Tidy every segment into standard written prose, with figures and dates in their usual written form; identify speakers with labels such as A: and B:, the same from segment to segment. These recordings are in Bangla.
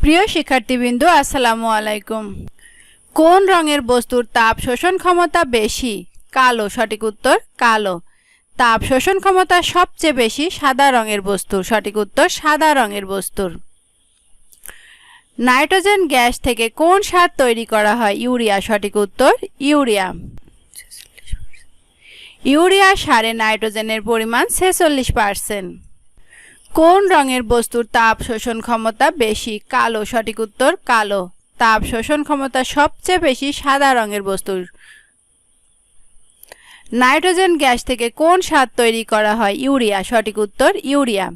A: প্রিয় শিক্ষার্থীবৃন্দ, আসসালামু আলাইকুম। কোন রঙের বস্তুর তাপ শোষণ ক্ষমতা বেশি? কালো। সঠিক উত্তর কালো। তাপ শোষণ ক্ষমতা সবচেয়ে বেশি সাদা রঙের বস্তুর। সঠিক উত্তর সাদা রঙের বস্তুর। নাইট্রোজেন গ্যাস থেকে কোন সার তৈরি করা হয়? ইউরিয়া। সঠিক উত্তর ইউরিয়া। ইউরিয়া সারে নাইট্রোজেনের পরিমাণ 46%। কোন রঙের বস্তুর তাপ শোষণ ক্ষমতা বেশি? কালো। সঠিক উত্তর কালো। তাপ শোষণ ক্ষমতা সবচেয়ে বেশি সাদা রঙের বস্তুর। নাইট্রোজেন গ্যাস থেকে কোন সার তৈরি করা হয়? ইউরিয়া। সঠিক উত্তর ইউরিয়া।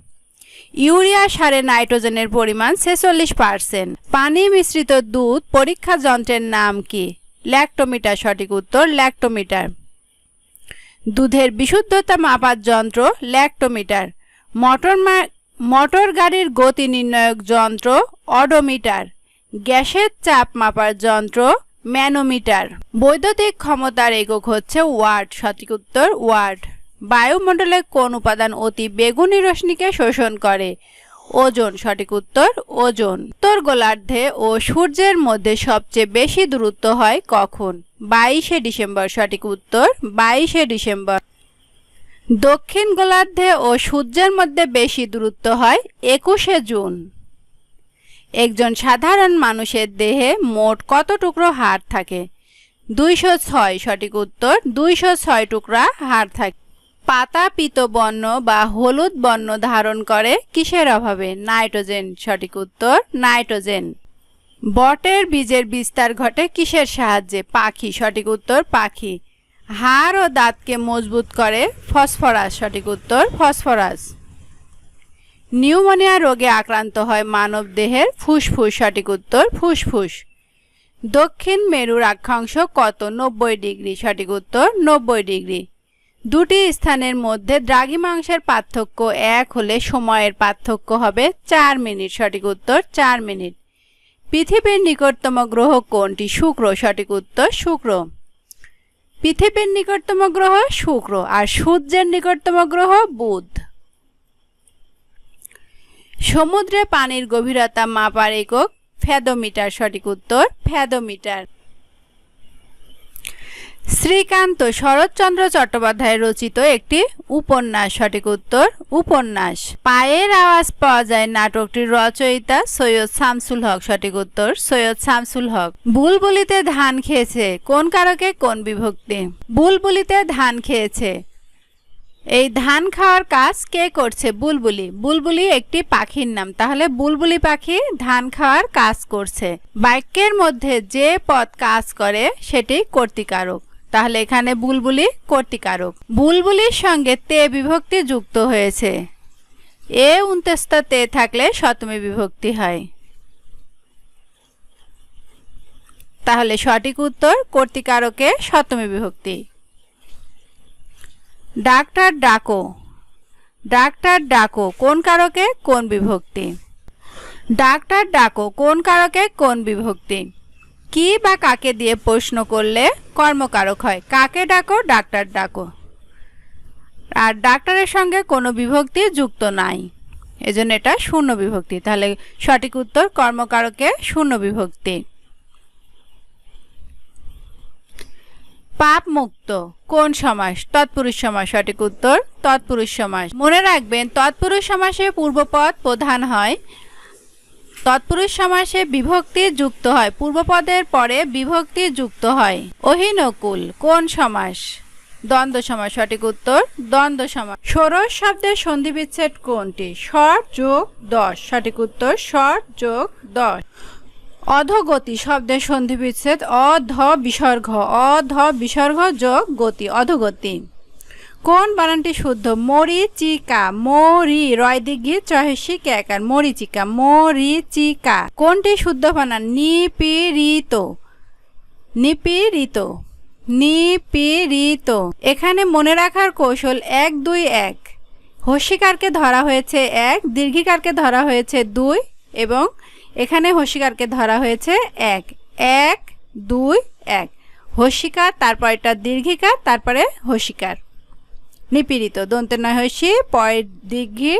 A: ইউরিয়া সারে নাইট্রোজেনের পরিমাণ 46%। পানি মিশ্রিত দুধ পরীক্ষা যন্ত্রের নাম কি? ল্যাক্টোমিটার। সঠিক উত্তর ল্যাক্টোমিটার। দুধের বিশুদ্ধতা মাপার যন্ত্র ল্যাক্টোমিটার। মোটর গাড়ির গতি নির্ণায়ক যন্ত্র অডোমিটার। গ্যাসের চাপ মাপার যন্ত্র ম্যানোমিটার। বৈদ্যুতিক ক্ষমতার একক হচ্ছে ওয়াট। সঠিক উত্তর ওয়াট। বায়ুমণ্ডলে কোন উপাদান অতি বেগুনি রশ্মিকে শোষণ করে? ওজোন। সঠিক উত্তর ওজোন। উত্তর গোলার্ধে ও সূর্যের মধ্যে সবচেয়ে বেশি দূরত্ব হয় কখন? 22শে ডিসেম্বর। সঠিক উত্তর 22শে ডিসেম্বর। দক্ষিণ গোলার্ধে ও সূর্যের মধ্যে বেশি দূরত্ব হয় 21শে জুন। একজন সাধারণ মানুষের দেহে মোট কত টুকরো হাড় থাকে? 206। সঠিক উত্তর 206 টুকরা হাড় থাকে। পাতা পীতবর্ণ বা হলুদ বর্ণ ধারণ করে কিসের অভাবে? নাইট্রোজেন। সঠিক উত্তর নাইট্রোজেন। বটের বীজের বিস্তার ঘটে কিসের সাহায্যে? পাখি। সঠিক উত্তর পাখি। হাড় ও দাঁতকে মজবুত করে ফসফরাস। সঠিক উত্তর ফসফরাস। নিউমোনিয়া রোগে আক্রান্ত হয় মানব দেহের ফুসফুস। সঠিক উত্তর ফুসফুস। দক্ষিণ মেরুর অক্ষাংশ কত? 90 ডিগ্রি। সঠিক উত্তর 90 ডিগ্রি। দুটি স্থানের মধ্যে দ্রাঘিমাংশের পার্থক্য 1 হলে সময়ের পার্থক্য হবে 4 মিনিট। সঠিক উত্তর 4 মিনিট। পৃথিবীর নিকটতম গ্রহ কোনটি? শুক্র। সঠিক উত্তর শুক্র। পৃথিবীর নিকটতম গ্রহ শুক্র আর সূর্যের নিকটতম গ্রহ বুধ। সমুদ্রে পানির গভীরতা মাপার একক ফ্যাদোমিটার। সঠিক উত্তর ফ্যাদোমিটার। শ্রীকান্ত শরৎচন্দ্র চট্টোপাধ্যায় রচিত একটি উপন্যাস। সঠিক উত্তর উপন্যাস। পায়ের আওয়াজ পাওয়া যায় নাটকটির রচয়িতা সৈয়দ শামসুল হক। সঠিক উত্তর সৈয়দ শামসুল হক। বুলবুলিতে ধান খেয়েছে কোন কারকে কোন বিভক্তি? বুলবুলিতে ধান খেয়েছে। এই ধান খাওয়ার কাজ কে করছে? বুলবুলি। বুলবুলি একটি পাখির নাম, তাহলে বুলবুলি পাখি ধান খাওয়ার কাজ করছে। বাক্যের মধ্যে যে পদ কাজ করে সেটি কর্তৃকারক, তাহলে এখানে বুলবুলি কর্তৃকারক। বুলবুলির সঙ্গে তে বিভক্তি যুক্ত হয়েছে। এ উন্তস্ত তে থাকলে সপ্তমী বিভক্তি হয়, তাহলে সঠিক উত্তর কর্তৃকারকে সপ্তমী বিভক্তি। ডাক্তার ডাকো। ডাক্তার ডাকো কোন কারকে কোন বিভক্তি? ডাক্তার ডাকো কোন কারকে কোন বিভক্তি? কি বা কাকে দিয়ে প্রশ্ন করলে কর্মকারক হয়? কাকে ডাকো, ডাক্তার ডাকো। আর ডাক্তারের সঙ্গে কোনো বিভক্তি যুক্ত নাই, এজন্য এটা শূন্য বিভক্তি, তাহলে সঠিক উত্তর কর্মকারকে শূন্য বিভক্তি। পাপ মুক্ত কোন সমাস? তৎপুরুষ সমাস। সঠিক উত্তর তৎপুরুষ সমাস। মনে রাখবেন তৎপুরুষ সমাসে পূর্বপদ প্রধান হয়, তৎপুরুষ সমাসে বিভক্তি যুক্ত হয়, পূর্বপদের পরে বিভক্তি যুক্ত হয়। অহিনকুল কোন সমাস? দ্বন্দ্ব সমাস। সঠিক উত্তর দ্বন্দ্ব সমাস। ষোড়শ শব্দের সন্ধি বিচ্ছেদ কোনটি? ষড় যোগ দশ। সঠিক উত্তর ষড় যোগ দশ। অধোগতি শব্দের সন্ধি বিচ্ছেদ অধ বিসর্গ। অধ বিসর্গ যোগ গতি, অধোগতি। কোন বানানটি শুদ্ধ? মরিচিকা। মরি রয় দীর্ঘ চহেসি ক্যাকার মরিচিকা, মরিচিকা। কোনটি শুদ্ধ বানান? নিপীড়িত। নিপীড়িত, নিপীড়িত। এখানে মনে রাখার কৌশল 1 2 1। হস্যিকারকে ধরা হয়েছে 1, দীর্ঘিকারকে ধরা হয়েছে 2 এবং এখানে হস্যিকারকে ধরা হয়েছে 1 1 2 1। হস্যিকার, তারপর এটা দীর্ঘিকার, তারপরে হস্যিকার। নিপীড়িত দন্তে নয় হস্যি পয় দীর্ঘি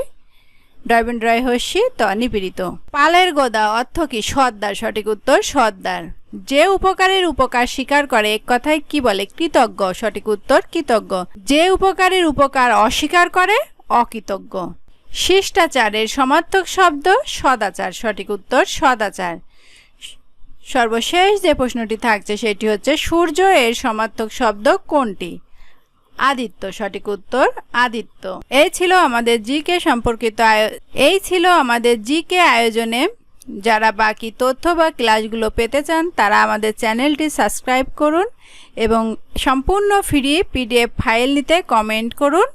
A: ডয়বন ড্রয় হস্যি ত নিপীড়িত। পালের গোদা অর্থ কি? সর্দার। সঠিক উত্তর সর্দার। যে উপকারের উপকার স্বীকার করে এক কথায় কি বলে? কৃতজ্ঞ। সঠিক উত্তর কৃতজ্ঞ। যে উপকারের উপকার অস্বীকার করে অকৃতজ্ঞ। শিষ্টাচারের সমার্থক শব্দ সদাচার। সঠিক উত্তর সদাচার। সর্বশেষ যে প্রশ্নটি থাকছে সেটি হচ্ছে সূর্য এর সমার্থক শব্দ কোনটি? আদিত্য। সঠিক উত্তর আদিত্য। এই ছিল আমাদের জিকে আয়োজনে। যারা বাকি তথ্য বা ক্লাসগুলো পেতে চান তারা আমাদের চ্যানেলটি সাবস্ক্রাইব করুন এবং সম্পূর্ণ ফ্রি পিডিএফ ফাইল নিতে কমেন্ট করুন।